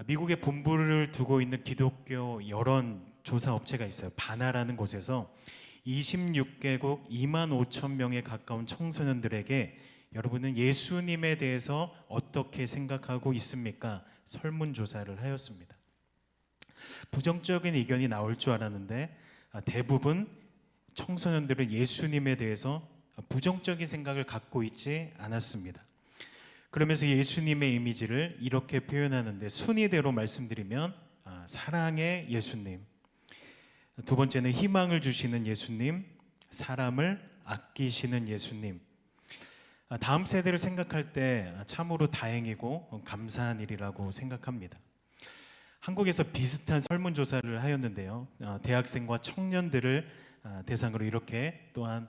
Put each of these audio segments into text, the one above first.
미국에 본부를 두고 있는 기독교 여론조사 업체가 있어요. 바나라는 곳에서 26개국 2만 5천 명에 가까운 청소년들에게 여러분은 예수님에 대해서 어떻게 생각하고 있습니까? 설문조사를 하였습니다. 부정적인 의견이 나올 줄 알았는데 대부분 청소년들은 예수님에 대해서 부정적인 생각을 갖고 있지 않았습니다. 그러면서 예수님의 이미지를 이렇게 표현하는데, 순위대로 말씀드리면 사랑의 예수님, 두 번째는 희망을 주시는 예수님, 사람을 아끼시는 예수님. 다음 세대를 생각할 때 참으로 다행이고 감사한 일이라고 생각합니다. 한국에서 비슷한 설문조사를 하였는데요, 대학생과 청년들을 대상으로 이렇게 또한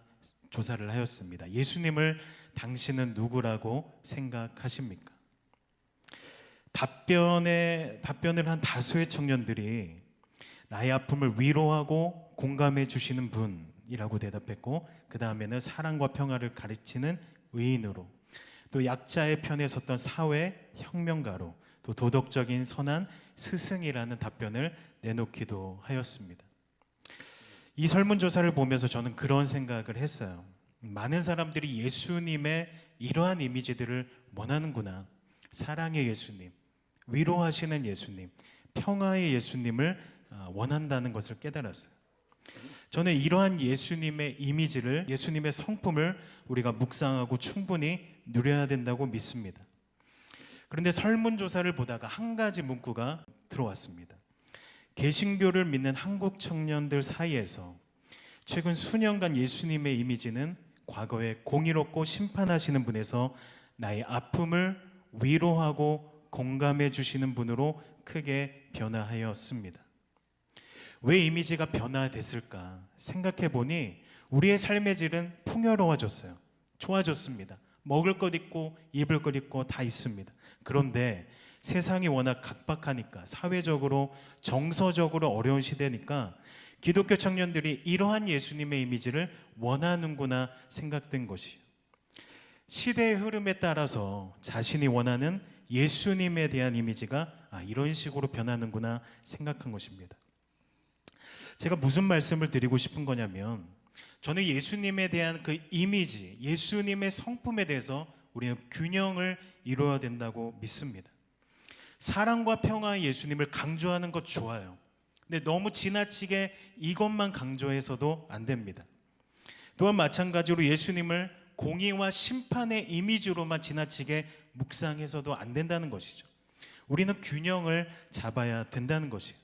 조사를 하였습니다. 예수님을 당신은 누구라고 생각하십니까? 답변을 한 다수의 청년들이 나의 아픔을 위로하고 공감해 주시는 분이라고 대답했고, 그 다음에는 사랑과 평화를 가르치는 의인으로, 또 약자의 편에 섰던 사회 혁명가로, 또 도덕적인 선한 스승이라는 답변을 내놓기도 하였습니다. 이 설문조사를 보면서 저는 그런 생각을 했어요. 많은 사람들이 예수님의 이러한 이미지들을 원하는구나. 사랑의 예수님, 위로하시는 예수님, 평화의 예수님을 원한다는 것을 깨달았어요. 저는 이러한 예수님의 이미지를, 예수님의 성품을 우리가 묵상하고 충분히 누려야 된다고 믿습니다. 그런데 설문조사를 보다가 한 가지 문구가 들어왔습니다. 개신교를 믿는 한국 청년들 사이에서 최근 수년간 예수님의 이미지는 과거에 공의롭고 심판하시는 분에서 나의 아픔을 위로하고 공감해 주시는 분으로 크게 변화하였습니다. 왜 이미지가 변화됐을까 생각해 보니 우리의 삶의 질은 풍요로워졌어요. 좋아졌습니다. 먹을 것 있고 입을 것 있고 다 있습니다. 그런데 세상이 워낙 각박하니까, 사회적으로 정서적으로 어려운 시대니까 기독교 청년들이 이러한 예수님의 이미지를 원하는구나 생각된 것이요, 시대의 흐름에 따라서 자신이 원하는 예수님에 대한 이미지가 이런 식으로 변하는구나 생각한 것입니다. 제가 무슨 말씀을 드리고 싶은 거냐면, 저는 예수님에 대한 그 이미지, 예수님의 성품에 대해서 우리는 균형을 이루어야 된다고 믿습니다. 사랑과 평화의 예수님을 강조하는 것 좋아요. 근데 너무 지나치게 이것만 강조해서도 안 됩니다. 또한 마찬가지로 예수님을 공의와 심판의 이미지로만 지나치게 묵상해서도 안 된다는 것이죠. 우리는 균형을 잡아야 된다는 것이에요.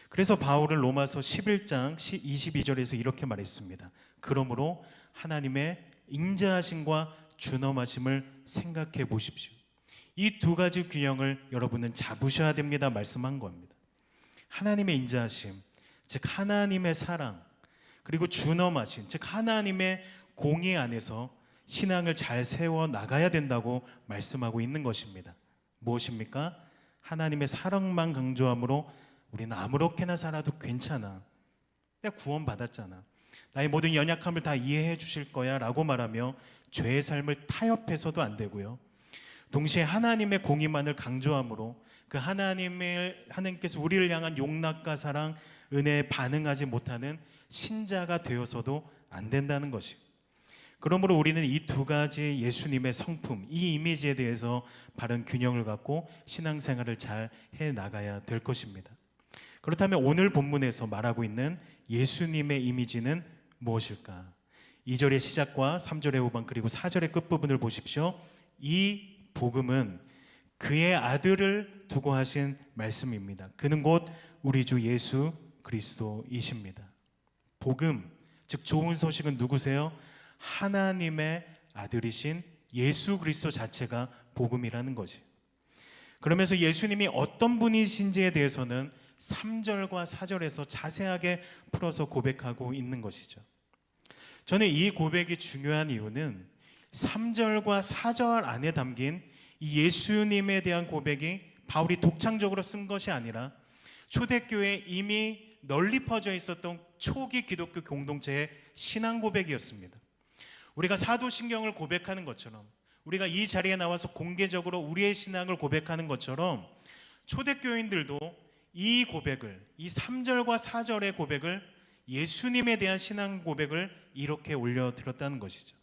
그래서 바울은 로마서 11장 22절에서 이렇게 말했습니다. 그러므로 하나님의 인자하심과 준엄하심을 생각해 보십시오. 이 두 가지 균형을 여러분은 잡으셔야 됩니다 말씀한 겁니다. 하나님의 인자하심, 즉 하나님의 사랑, 그리고 준엄하심, 즉 하나님의 공의 안에서 신앙을 잘 세워 나가야 된다고 말씀하고 있는 것입니다. 무엇입니까? 하나님의 사랑만 강조함으로 우리는 아무렇게나 살아도 괜찮아, 내가 구원받았잖아, 나의 모든 연약함을 다 이해해 주실 거야 라고 말하며 죄의 삶을 타협해서도 안 되고요, 동시에 하나님의 공의만을 강조함으로 그 하나님께서 우리를 향한 용납과 사랑, 은혜에 반응하지 못하는 신자가 되어서도 안 된다는 것이에요. 그러므로 우리는 이 두 가지 예수님의 성품, 이 이미지에 대해서 바른 균형을 갖고 신앙생활을 잘 해나가야 될 것입니다. 그렇다면 오늘 본문에서 말하고 있는 예수님의 이미지는 무엇일까? 2절의 시작과 3절의 후반 그리고 4절의 끝부분을 보십시오. 이 복음은 그의 아들을 두고 하신 말씀입니다. 그는 곧 우리 주 예수 그리스도이십니다. 복음, 즉 좋은 소식은 누구세요? 하나님의 아들이신 예수 그리스도 자체가 복음이라는 것이에요. 그러면서 예수님이 어떤 분이신지에 대해서는 3절과 4절에서 자세하게 풀어서 고백하고 있는 것이죠. 저는 이 고백이 중요한 이유는 3절과 4절 안에 담긴 이 예수님에 대한 고백이 바울이 독창적으로 쓴 것이 아니라 초대교회에 이미 널리 퍼져 있었던 초기 기독교 공동체의 신앙 고백이었습니다. 우리가 사도신경을 고백하는 것처럼, 우리가 이 자리에 나와서 공개적으로 우리의 신앙을 고백하는 것처럼 초대교인들도 이 고백을, 이 3절과 4절의 고백을, 예수님에 대한 신앙 고백을 이렇게 올려드렸다는 것이죠.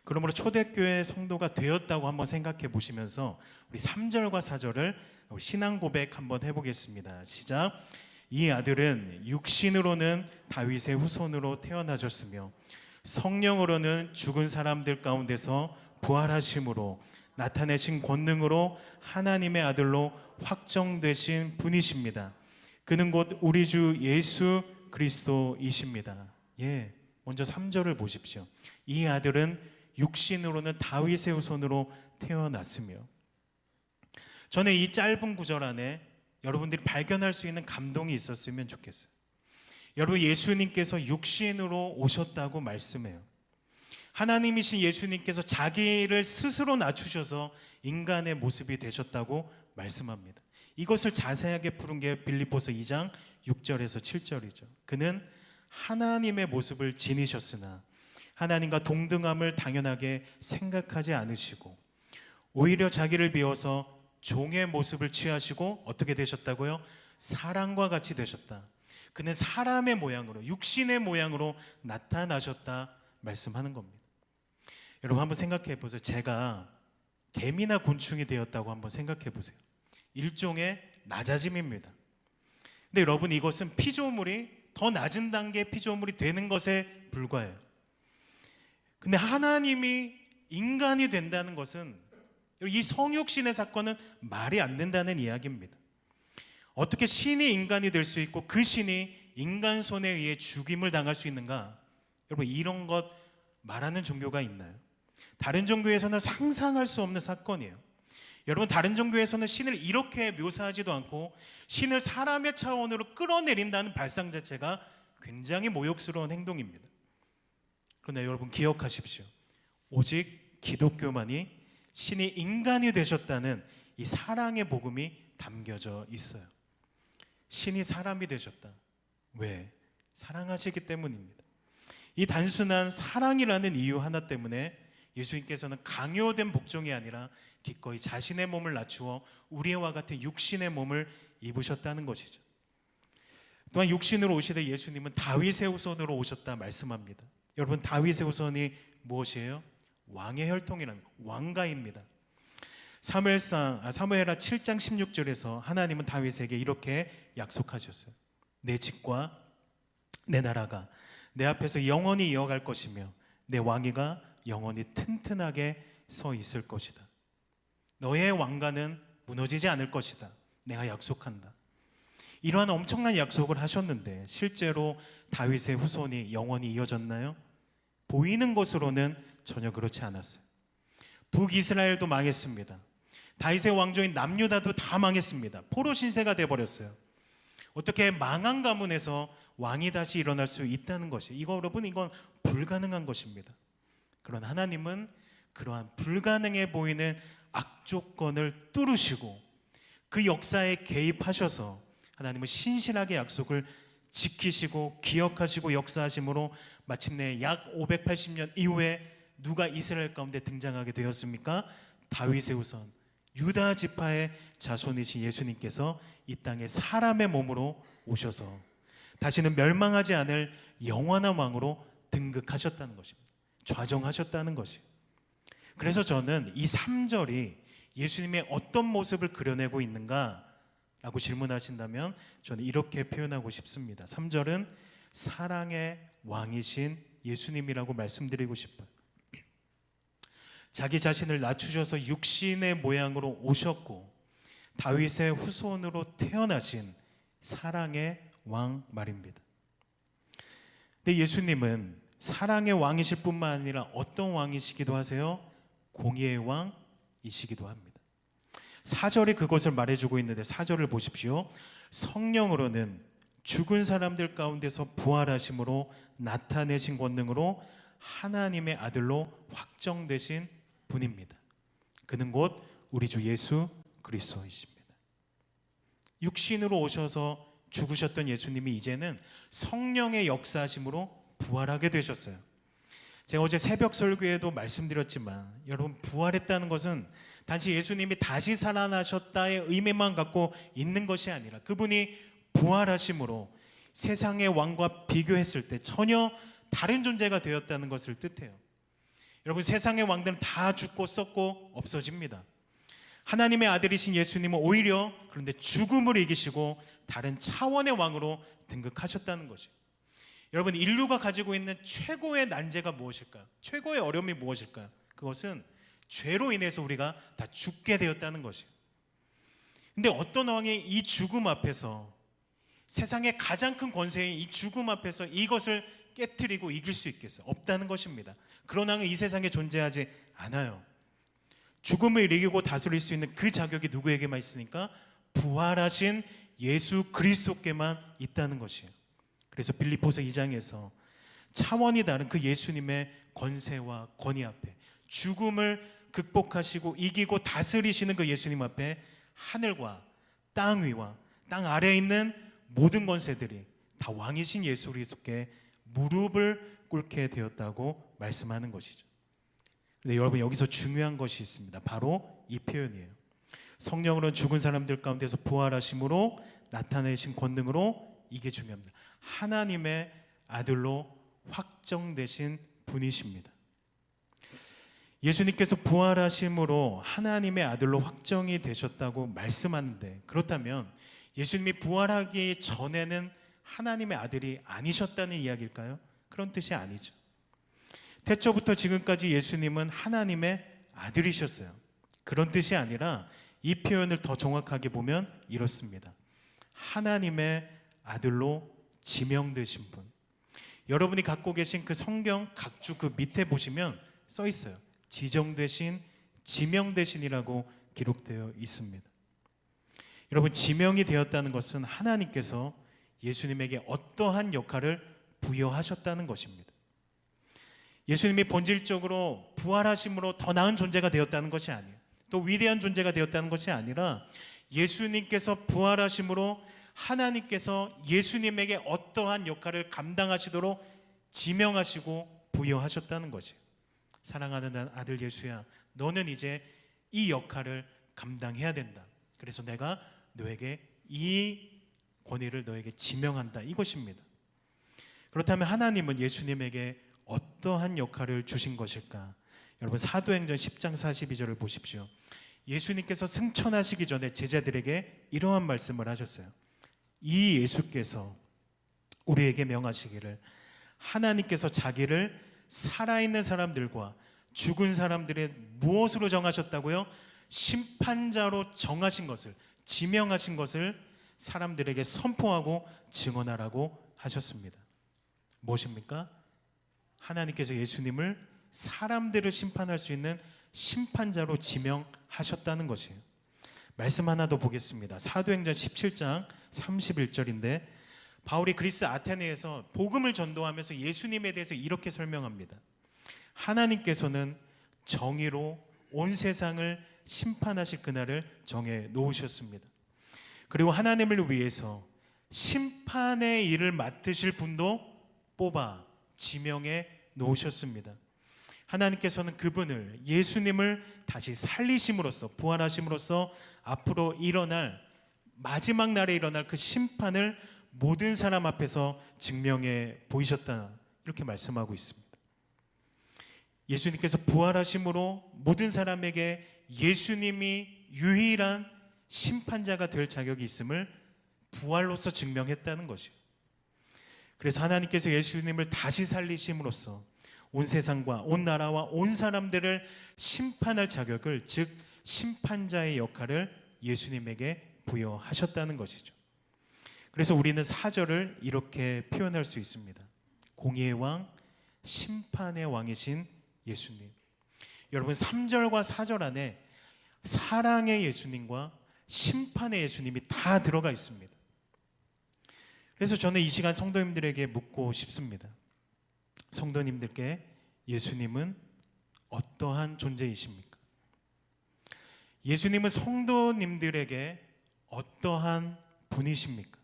그러므로 초대교회 성도가 되었다고 한번 생각해 보시면서 우리 3절과 4절을 신앙 고백 한번 해보겠습니다. 시작. 이 아들은 육신으로는 다윗의 후손으로 태어나셨으며 성령으로는 죽은 사람들 가운데서 부활하심으로 나타내신 권능으로 하나님의 아들로 확정되신 분이십니다. 그는 곧 우리 주 예수 그리스도이십니다. 먼저 3절을 보십시오. 이 아들은 육신으로는 다윗의 후손으로 태어났으며, 저는 이 짧은 구절 안에 여러분들이 발견할 수 있는 감동이 있었으면 좋겠어요. 여러분, 예수님께서 육신으로 오셨다고 말씀해요. 하나님이신 예수님께서 자기를 스스로 낮추셔서 인간의 모습이 되셨다고 말씀합니다. 이것을 자세하게 푸른 게 빌립보서 2장 6절에서 7절이죠. 그는 하나님의 모습을 지니셨으나 하나님과 동등함을 당연하게 생각하지 않으시고 오히려 자기를 비워서 종의 모습을 취하시고 어떻게 되셨다고요? 사람과 같이 되셨다. 그는 사람의 모양으로, 육신의 모양으로 나타나셨다 말씀하는 겁니다. 여러분 한번 생각해 보세요. 제가 개미나 곤충이 되었다고 한번 생각해 보세요. 일종의 낮아짐입니다. 근데 여러분, 이것은 피조물이 더 낮은 단계의 피조물이 되는 것에 불과해요. 근데 하나님이 인간이 된다는 것은, 이 성육신의 사건은 말이 안 된다는 이야기입니다. 어떻게 신이 인간이 될 수 있고 그 신이 인간 손에 의해 죽임을 당할 수 있는가? 여러분, 이런 것 말하는 종교가 있나요? 다른 종교에서는 상상할 수 없는 사건이에요. 여러분, 다른 종교에서는 신을 이렇게 묘사하지도 않고 신을 사람의 차원으로 끌어내린다는 발상 자체가 굉장히 모욕스러운 행동입니다. 그러나 여러분 기억하십시오. 오직 기독교만이 신이 인간이 되셨다는 이 사랑의 복음이 담겨져 있어요. 신이 사람이 되셨다. 왜? 사랑하시기 때문입니다. 이 단순한 사랑이라는 이유 하나 때문에 예수님께서는 강요된 복종이 아니라 기꺼이 자신의 몸을 낮추어 우리와 같은 육신의 몸을 입으셨다는 것이죠. 또한 육신으로 오시되 예수님은 다윗의 후손으로 오셨다 말씀합니다. 여러분, 다윗의 후손이 무엇이에요? 왕의 혈통이라는 왕가입니다. 사무엘하 7장 16절에서 하나님은 다윗에게 이렇게 약속하셨어요. 내 집과 내 나라가 내 앞에서 영원히 이어갈 것이며 내 왕위가 영원히 튼튼하게 서 있을 것이다. 너의 왕가는 무너지지 않을 것이다. 내가 약속한다. 이러한 엄청난 약속을 하셨는데 실제로 다윗의 후손이 영원히 이어졌나요? 보이는 것으로는 전혀 그렇지 않았어요. 북이스라엘도 망했습니다. 다윗의 왕조인 남유다도 다 망했습니다. 포로 신세가 돼버렸어요. 어떻게 망한 가문에서 왕이 다시 일어날 수 있다는 것이, 여러분, 이건 불가능한 것입니다. 그러나 하나님은 그러한 불가능해 보이는 악조건을 뚫으시고 그 역사에 개입하셔서 하나님은 신실하게 약속을 지키시고 기억하시고 역사하심으로 마침내 약 580년 이후에 누가 이스라엘 가운데 등장하게 되었습니까? 다윗의 후손 유다 지파의 자손이신 예수님께서 이 땅에 사람의 몸으로 오셔서 다시는 멸망하지 않을 영원한 왕으로 등극하셨다는 것입니다. 좌정하셨다는 것이에요. 그래서 저는 이 3절이 예수님의 어떤 모습을 그려내고 있는가 라고 질문하신다면 저는 이렇게 표현하고 싶습니다. 3절은 사랑의 왕이신 예수님이라고 말씀드리고 싶어요. 자기 자신을 낮추셔서 육신의 모양으로 오셨고 다윗의 후손으로 태어나신 사랑의 왕 말입니다. 근데 예수님은 사랑의 왕이실 뿐만 아니라 어떤 왕이시기도 하세요? 공의의 왕이시기도 합니다. 4절이 그것을 말해주고 있는데 4절을 보십시오. 성령으로는 죽은 사람들 가운데서 부활하심으로 나타내신 권능으로 하나님의 아들로 확정되신 분입니다. 그는 곧 우리 주 예수 그리스도이십니다. 육신으로 오셔서 죽으셨던 예수님이 이제는 성령의 역사하심으로 부활하게 되셨어요. 제가 어제 새벽 설교에도 말씀드렸지만 여러분, 부활했다는 것은 단지 예수님이 다시 살아나셨다의 의미만 갖고 있는 것이 아니라 그분이 부활하심으로 세상의 왕과 비교했을 때 전혀 다른 존재가 되었다는 것을 뜻해요. 여러분, 세상의 왕들은 다 죽고 썩고 없어집니다. 하나님의 아들이신 예수님은 오히려 그런데 죽음을 이기시고 다른 차원의 왕으로 등극하셨다는 것이에요. 여러분, 인류가 가지고 있는 최고의 난제가 무엇일까요? 최고의 어려움이 무엇일까요? 그것은 죄로 인해서 우리가 다 죽게 되었다는 것이에요. 근데 어떤 왕이 이 죽음 앞에서, 세상의 가장 큰 권세인 이 죽음 앞에서 이것을 깨트리고 이길 수 있겠어요? 없다는 것입니다. 그런 왕은 이 세상에 존재하지 않아요. 죽음을 이기고 다스릴 수 있는 그 자격이 누구에게만 있으니까 부활하신 예수 그리스도께만 있다는 것이에요. 그래서 빌립보서 2장에서 차원이 다른 그 예수님의 권세와 권위 앞에, 죽음을 극복하시고 이기고 다스리시는 그 예수님 앞에 하늘과 땅 위와 땅 아래에 있는 모든 권세들이 다 왕이신 예수 그리스도께 무릎을 꿇게 되었다고 말씀하는 것이죠. 근데 여러분, 여기서 중요한 것이 있습니다. 바로 이 표현이에요. 성령으로는 죽은 사람들 가운데서 부활하심으로 나타내신 권능으로, 이게 중요합니다. 하나님의 아들로 확정되신 분이십니다. 예수님께서 부활하심으로 하나님의 아들로 확정이 되셨다고 말씀하는데, 그렇다면 예수님이 부활하기 전에는 하나님의 아들이 아니셨다는 이야기일까요? 그런 뜻이 아니죠. 태초부터 지금까지 예수님은 하나님의 아들이셨어요. 그런 뜻이 아니라 이 표현을 더 정확하게 보면 이렇습니다. 하나님의 아들로 지명되신 분. 여러분이 갖고 계신 그 성경 각주 그 밑에 보시면 써 있어요. 지정되신, 지명되신이라고 기록되어 있습니다. 여러분, 지명이 되었다는 것은 하나님께서 예수님에게 어떠한 역할을 부여하셨다는 것입니다. 예수님이 본질적으로 부활하심으로 더 나은 존재가 되었다는 것이 아니에요. 또 위대한 존재가 되었다는 것이 아니라 예수님께서 부활하심으로 하나님께서 예수님에게 어떠한 역할을 감당하시도록 지명하시고 부여하셨다는 것이에요. 사랑하는 아들 예수야, 너는 이제 이 역할을 감당해야 된다. 그래서 내가 너에게 이 권위를 너에게 지명한다, 이것입니다. 그렇다면 하나님은 예수님에게 어떠한 역할을 주신 것일까? 여러분, 사도행전 10장 42절을 보십시오. 예수님께서 승천하시기 전에 제자들에게 이러한 말씀을 하셨어요. 이 예수께서 우리에게 명하시기를 하나님께서 자기를 살아있는 사람들과 죽은 사람들의 무엇으로 정하셨다고요? 심판자로 정하신 것을, 지명하신 것을 사람들에게 선포하고 증언하라고 하셨습니다. 무엇입니까? 하나님께서 예수님을 사람들을 심판할 수 있는 심판자로 지명하셨다는 것이에요. 말씀 하나 더 보겠습니다. 사도행전 17장 31절인데 바울이 그리스 아테네에서 복음을 전도하면서 예수님에 대해서 이렇게 설명합니다. 하나님께서는 정의로 온 세상을 심판하실 그날을 정해 놓으셨습니다. 그리고 하나님을 위해서 심판의 일을 맡으실 분도 뽑아 지명해 놓으셨습니다. 하나님께서는 그분을, 예수님을 다시 살리심으로써, 부활하심으로써 앞으로 일어날, 마지막 날에 일어날 그 심판을 모든 사람 앞에서 증명해 보이셨다, 이렇게 말씀하고 있습니다. 예수님께서 부활하심으로 모든 사람에게 예수님이 유일한 심판자가 될 자격이 있음을 부활로서 증명했다는 것이에요. 그래서 하나님께서 예수님을 다시 살리심으로써 온 세상과 온 나라와 온 사람들을 심판할 자격을, 즉 심판자의 역할을 예수님에게 부여하셨다는 것이죠. 그래서 우리는 4절을 이렇게 표현할 수 있습니다. 공의의 왕, 심판의 왕이신 예수님. 여러분, 3절과 4절 안에 사랑의 예수님과 심판의 예수님이 다 들어가 있습니다. 그래서 저는 이 시간 성도님들에게 묻고 싶습니다. 성도님들께 예수님은 어떠한 존재이십니까? 예수님은 성도님들에게 어떠한 분이십니까?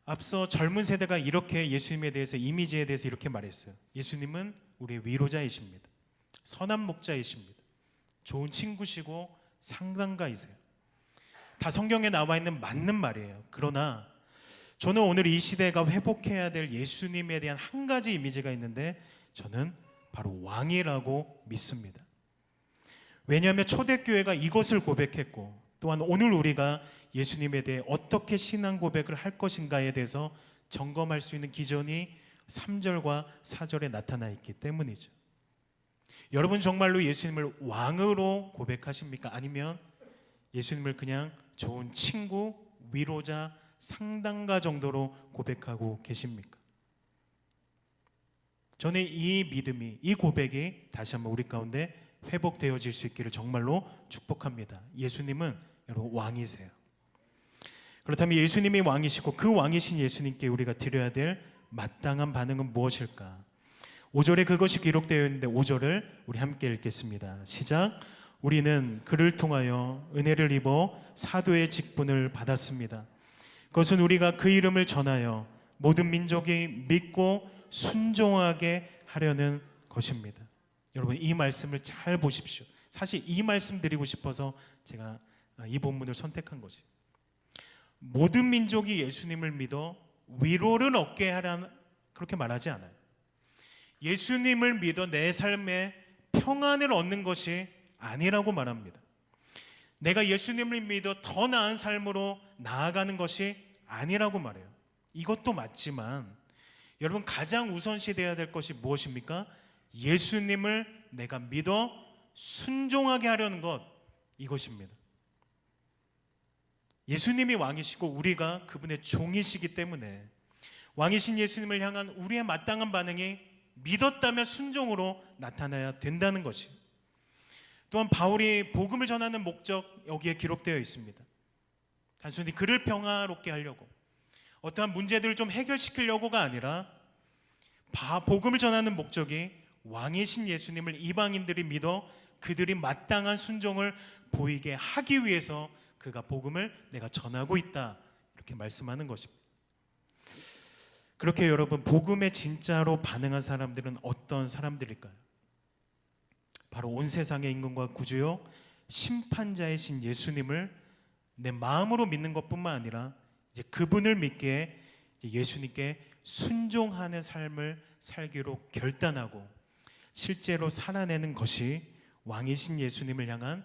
앞서 젊은 세대가 이렇게 예수님에 대해서, 이미지에 대해서 이렇게 말했어요. 예수님은 우리의 위로자이십니다. 선한 목자이십니다. 좋은 친구시고 상담가이세요. 다 성경에 나와 있는 맞는 말이에요. 그러나 저는 오늘 이 시대가 회복해야 될 예수님에 대한 한 가지 이미지가 있는데 저는 바로 왕이라고 믿습니다. 왜냐하면 초대교회가 이것을 고백했고 또한 오늘 우리가 예수님에 대해 어떻게 신앙 고백을 할 것인가에 대해서 점검할 수 있는 기준이 3절과 4절에 나타나 있기 때문이죠. 여러분 정말로 예수님을 왕으로 고백하십니까? 아니면 예수님을 그냥 좋은 친구, 위로자, 상담가 정도로 고백하고 계십니까? 저는 이 믿음이, 이 고백이 다시 한번 우리 가운데 회복되어질 수 있기를 정말로 축복합니다. 예수님은 여러분 왕이세요. 그렇다면 예수님이 왕이시고 그 왕이신 예수님께 우리가 드려야 될 마땅한 반응은 무엇일까? 5절에 그것이 기록되어 있는데 5절을 우리 함께 읽겠습니다. 시작. 우리는 그를 통하여 은혜를 입어 사도의 직분을 받았습니다. 그것은 우리가 그 이름을 전하여 모든 민족이 믿고 순종하게 하려는 것입니다. 여러분 이 말씀을 잘 보십시오. 사실 이 말씀 드리고 싶어서 제가 이 본문을 선택한 것이, 모든 민족이 예수님을 믿어 위로를 얻게 하라는, 그렇게 말하지 않아요. 예수님을 믿어 내 삶에 평안을 얻는 것이 아니라고 말합니다. 내가 예수님을 믿어 더 나은 삶으로 나아가는 것이 아니라고 말해요. 이것도 맞지만 여러분 가장 우선시되어야 될 것이 무엇입니까? 예수님을 내가 믿어 순종하게 하려는 것, 이것입니다. 예수님이 왕이시고 우리가 그분의 종이시기 때문에 왕이신 예수님을 향한 우리의 마땅한 반응이 믿었다면 순종으로 나타나야 된다는 것이, 또한 바울이 복음을 전하는 목적 여기에 기록되어 있습니다. 단순히 그를 평화롭게 하려고, 어떠한 문제들을 좀 해결시키려고가 아니라 복음을 전하는 목적이 왕이신 예수님을 이방인들이 믿어 그들이 마땅한 순종을 보이게 하기 위해서 그가 복음을 내가 전하고 있다, 이렇게 말씀하는 것입니다. 그렇게 여러분 복음에 진짜로 반응한 사람들은 어떤 사람들일까요? 바로 온 세상의 임금과 구주요 심판자이신 예수님을 내 마음으로 믿는 것뿐만 아니라 이제 그분을 믿기에 예수님께 순종하는 삶을 살기로 결단하고 실제로 살아내는 것이 왕이신 예수님을 향한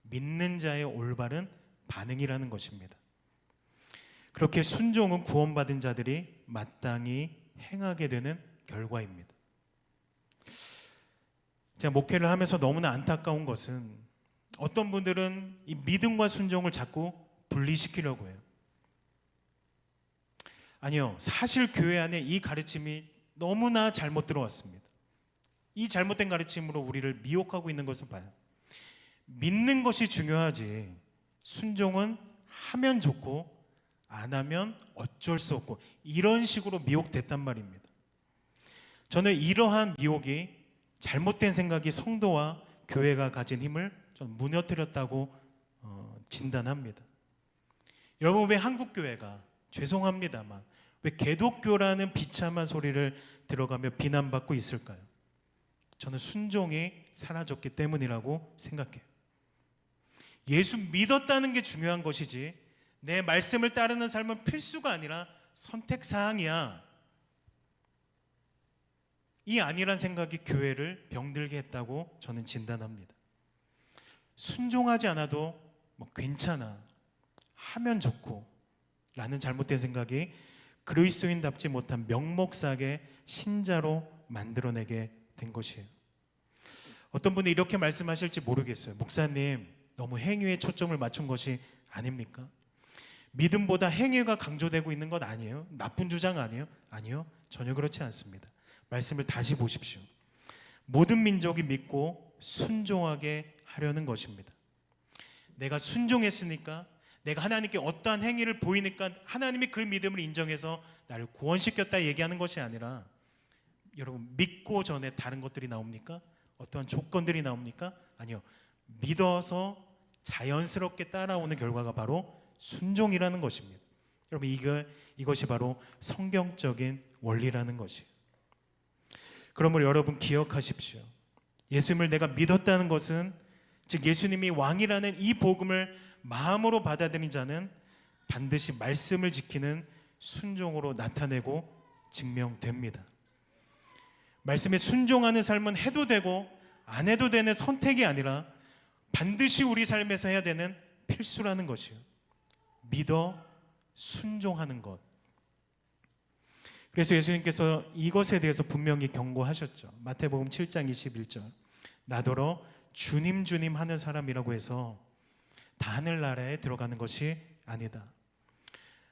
믿는 자의 올바른 반응이라는 것입니다. 그렇게 순종은 구원받은 자들이 마땅히 행하게 되는 결과입니다. 제가 목회를 하면서 너무나 안타까운 것은 어떤 분들은 이 믿음과 순종을 자꾸 분리시키려고 해요. 아니요, 사실 교회 안에 이 가르침이 너무나 잘못 들어왔습니다. 이 잘못된 가르침으로 우리를 미혹하고 있는 것을 봐요. 믿는 것이 중요하지 순종은 하면 좋고 안 하면 어쩔 수 없고, 이런 식으로 미혹됐단 말입니다. 저는 이러한 미혹이, 잘못된 생각이 성도와 교회가 가진 힘을 좀 무너뜨렸다고 진단합니다. 여러분 왜 한국교회가, 죄송합니다만 왜 개독교라는 비참한 소리를 들어가며 비난받고 있을까요? 저는 순종이 사라졌기 때문이라고 생각해요. 예수 믿었다는 게 중요한 것이지 내 말씀을 따르는 삶은 필수가 아니라 선택사항이야, 이 아니란 생각이 교회를 병들게 했다고 저는 진단합니다. 순종하지 않아도 괜찮아, 하면 좋고 라는 잘못된 생각이 그리스도인답지 못한 명목사게 신자로 만들어내게 된 것이에요. 어떤 분이 이렇게 말씀하실지 모르겠어요. 목사님, 너무 행위에 초점을 맞춘 것이 아닙니까? 믿음보다 행위가 강조되고 있는 것 아니에요? 나쁜 주장 아니에요? 아니요, 전혀 그렇지 않습니다. 말씀을 다시 보십시오. 모든 민족이 믿고 순종하게 하려는 것입니다. 내가 순종했으니까, 내가 하나님께 어떠한 행위를 보이니까 하나님이 그 믿음을 인정해서 나를 구원시켰다 얘기하는 것이 아니라, 여러분 믿고 전에 다른 것들이 나옵니까? 어떠한 조건들이 나옵니까? 아니요, 믿어서 자연스럽게 따라오는 결과가 바로 순종이라는 것입니다. 여러분 이것이 바로 성경적인 원리라는 것이에요. 그러므로 여러분 기억하십시오. 예수님을 내가 믿었다는 것은 즉 예수님이 왕이라는 이 복음을 마음으로 받아들인 자는 반드시 말씀을 지키는 순종으로 나타내고 증명됩니다. 말씀에 순종하는 삶은 해도 되고 안 해도 되는 선택이 아니라 반드시 우리 삶에서 해야 되는 필수라는 것이요. 믿어 순종하는 것. 그래서 예수님께서 이것에 대해서 분명히 경고하셨죠. 마태복음 7장 21절. 나더러 주님 주님 하는 사람이라고 해서 다 하늘나라에 들어가는 것이 아니다.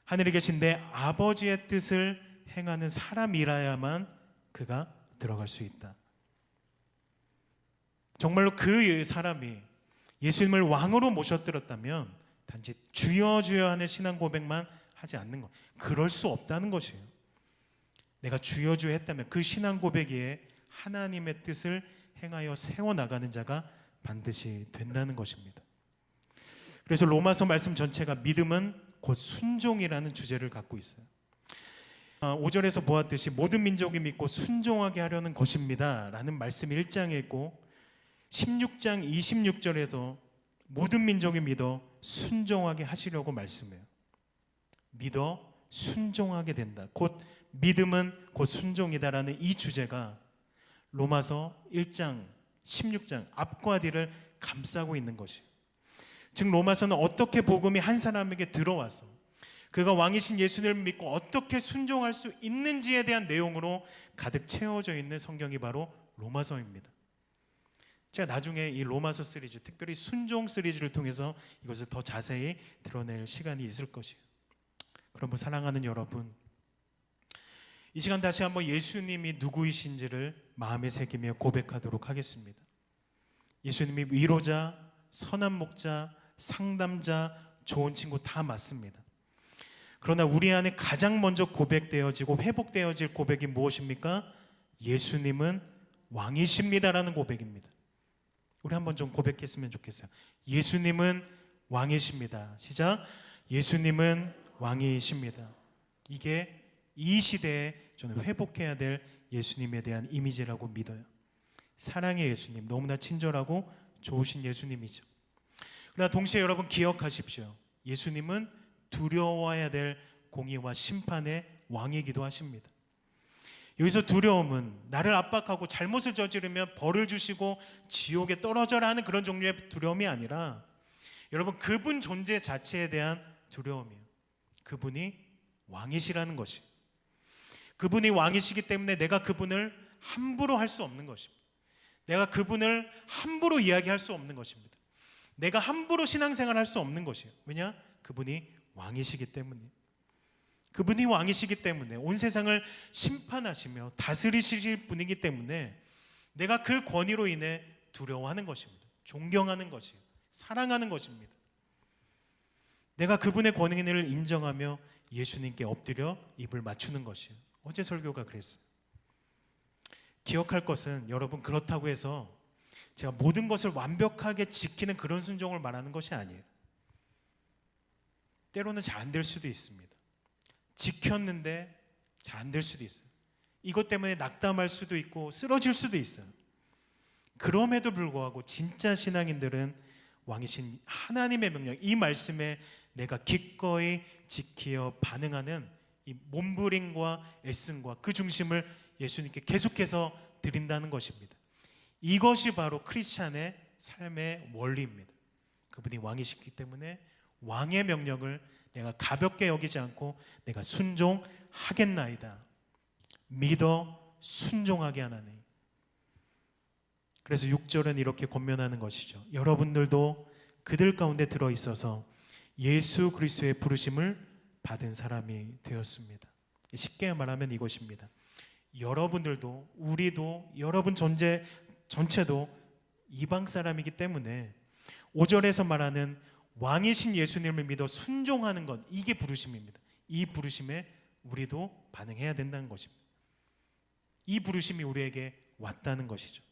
하늘에 계신 내 아버지의 뜻을 행하는 사람이라야만 그가 들어갈 수 있다. 정말로 그 사람이 예수님을 왕으로 모셔들었다면 단지 주여 주여 하는 신앙 고백만 하지 않는 것, 그럴 수 없다는 것이에요. 내가 주여 주여 했다면 그 신앙 고백에 하나님의 뜻을 행하여 세워나가는 자가 반드시 된다는 것입니다. 그래서 로마서 말씀 전체가 믿음은 곧 순종이라는 주제를 갖고 있어요. 5절에서 보았듯이 모든 민족이 믿고 순종하게 하려는 것입니다 라는 말씀이 1장에 있고 16장 26절에서 모든 민족이 믿어 순종하게 하시려고 말씀해요. 믿어 순종하게 된다. 곧 믿음은 곧 순종이다라는 이 주제가 로마서 1장, 16장 앞과 뒤를 감싸고 있는 것이에요. 즉 로마서는 어떻게 복음이 한 사람에게 들어와서 그가 왕이신 예수님을 믿고 어떻게 순종할 수 있는지에 대한 내용으로 가득 채워져 있는 성경이 바로 로마서입니다. 제가 나중에 이 로마서 시리즈, 특별히 순종 시리즈를 통해서 이것을 더 자세히 드러낼 시간이 있을 것이에요. 그러므로 사랑하는 여러분, 이 시간 다시 한번 예수님이 누구이신지를 마음에 새기며 고백하도록 하겠습니다. 예수님이 위로자, 선한 목자, 상담자, 좋은 친구 다 맞습니다. 그러나 우리 안에 가장 먼저 고백되어지고 회복되어질 고백이 무엇입니까? 예수님은 왕이십니다라는 고백입니다. 우리 한번 좀 고백했으면 좋겠어요. 예수님은 왕이십니다. 시작. 예수님은 왕이십니다. 이게 이 시대에 저는 회복해야 될 예수님에 대한 이미지라고 믿어요. 사랑의 예수님, 너무나 친절하고 좋으신 예수님이죠. 그러나 동시에 여러분 기억하십시오. 예수님은 두려워해야 될 공의와 심판의 왕이기도 하십니다. 여기서 두려움은 나를 압박하고 잘못을 저지르면 벌을 주시고 지옥에 떨어져라 하는 그런 종류의 두려움이 아니라 여러분 그분 존재 자체에 대한 두려움이에요. 그분이 왕이시라는 것이. 그분이 왕이시기 때문에 내가 그분을 함부로 할 수 없는 것입니다. 내가 그분을 함부로 이야기할 수 없는 것입니다. 내가 함부로 신앙생활 할 수 없는 것이에요. 왜냐? 그분이 왕이시기 때문에. 그분이 왕이시기 때문에 온 세상을 심판하시며 다스리실 분이기 때문에 내가 그 권위로 인해 두려워하는 것입니다. 존경하는 것이에요. 사랑하는 것입니다. 내가 그분의 권위를 인정하며 예수님께 엎드려 입을 맞추는 것이에요. 어제 설교가 그랬어요. 기억할 것은 여러분 그렇다고 해서 제가 모든 것을 완벽하게 지키는 그런 순종을 말하는 것이 아니에요. 때로는 잘 안 될 수도 있습니다. 지켰는데 잘 안 될 수도 있어요. 이것 때문에 낙담할 수도 있고 쓰러질 수도 있어요. 그럼에도 불구하고 진짜 신앙인들은 왕이신 하나님의 명령, 이 말씀에 내가 기꺼이 지키어 반응하는 이 몸부림과 애씀과 그 중심을 예수님께 계속해서 드린다는 것입니다. 이것이 바로 크리스찬의 삶의 원리입니다. 그분이 왕이시기 때문에 왕의 명령을 내가 가볍게 여기지 않고 내가 순종하겠나이다. 믿어 순종하게 하나니. 그래서 6절은 이렇게 권면하는 것이죠. 여러분들도 그들 가운데 들어있어서 예수 그리스도의 부르심을 받은 사람이 되었습니다. 쉽게 말하면 이것입니다. 여러분들도 우리도 여러분 존재 전체도 이방 사람이기 때문에 5절에서 말하는 왕이신 예수님을 믿어 순종하는 것, 이게 부르심입니다. 이 부르심에 우리도 반응해야 된다는 것입니다. 이 부르심이 우리에게 왔다는 것이죠.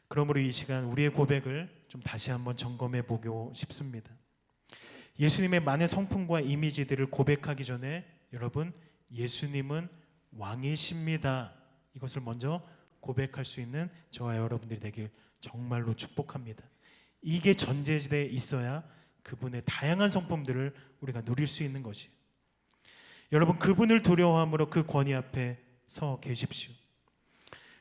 그러므로 이 시간 우리의 고백을 좀 다시 한번 점검해 보고 싶습니다. 예수님의 많은 성품과 이미지들을 고백하기 전에 여러분 예수님은 왕이십니다. 이것을 먼저 고백할 수 있는 저와 여러분들이 되길 정말로 축복합니다. 이게 전제되어 있어야 그분의 다양한 성품들을 우리가 누릴 수 있는 것이에요. 여러분, 그분을 두려워함으로 그 권위 앞에 서 계십시오.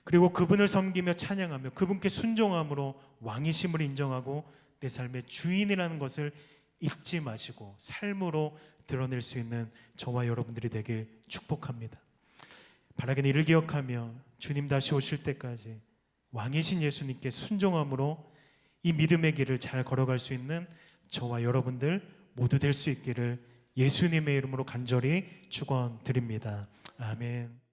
그리고 그분을 섬기며 찬양하며 그분께 순종함으로 왕이심을 인정하고 내 삶의 주인이라는 것을 잊지 마시고 삶으로 드러낼 수 있는 저와 여러분들이 되길 축복합니다. 바라기는 이를 기억하며 주님 다시 오실 때까지 왕이신 예수님께 순종함으로 이 믿음의 길을 잘 걸어갈 수 있는 저와 여러분들 모두 될 수 있기를 예수님의 이름으로 간절히 축원드립니다. 아멘.